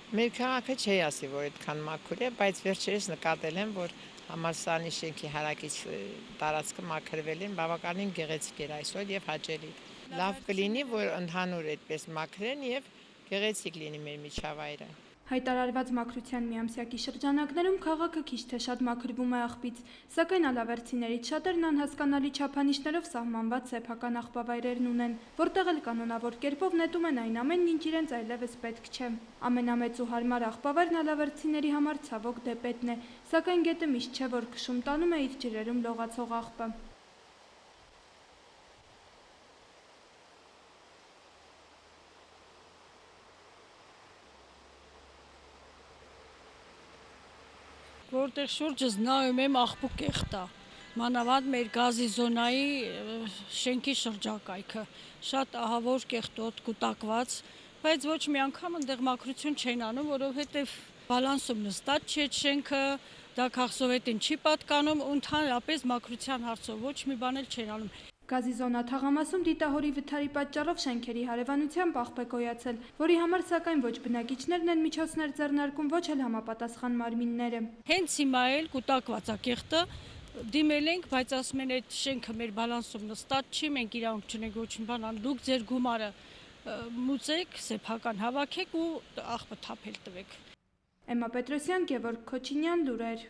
Մեր քաղաքը չի ասի, որ այդքան մաքուր է, բայց վերջերս նկատել եմ, որ համալսարանի շենքի հարակից տարածքը մաքրվել են, բավականին գեղեցիկ էր այսօր եւ հաճելի։ Լավ կլինի, որ ընդհանուր այդպես մաքրեն եւ գեղեցիկ լինի մեր միջավայրը։ Հայտարարված մաքրության միամսյակի շրջանակներում քաղաքը քիչ թե շատ մաքրվում է աղբից, սակայն ալավերցիներից շատերն անհասկանալի չափանիշներով սահմանված սեփական աղբավայրերն ունեն, որտեղ էլ կանոնավոր կերպով նետում են այն ամենն, ինչ իրենց այլևս պետք չէ։ Ամենամեծ ու հարմար աղբավայրն ալավերցիների համար ցավոք դեպետն է, սակայն գետը միշտ չէ, որ քշում տանում է իր ջրերում լողացող աղբը։ Որտեղ շուրջս նայում եմ աղբու կեղտա, մանավանդ մեր գազի զոնայի շենքի շրջակայքը, շատ ահավոր կեղտոտ, կուտակված, բայց ոչ մի անգամ այնտեղ մաքրություն չեն անում, որովհետև բալանսում նստած չէ շենքը, դա քաղսովետին չի պատկանում, ու ընդհանրապես մաքրության հարցով ոչ մի բան էլ չեն անում։ Գազի զոնա թաղամասում դիտահորի վթարի պատճառով շենքերի հարևանությամբ աղբ է գոյացել, որի համար սակայն ոչ բնակիչներն են միջոցներ ձեռնարկում, ոչ էլ համապատասխան մարմինները։ Հենց հիմա էլ կուտակված է կեղտը, դիմել ենք, բայց ասում են այդ շենքը մեր բալանսում նստած չի, մենք իրավունք չունենք ոչ մի բան ան, դուք ձեր գումարը մուծեք, սեփական հավաքեք ու աղբը թափել տվեք։ Էմմա Պետրոսյան, Գևորգ Քոչինյան, լուրեր։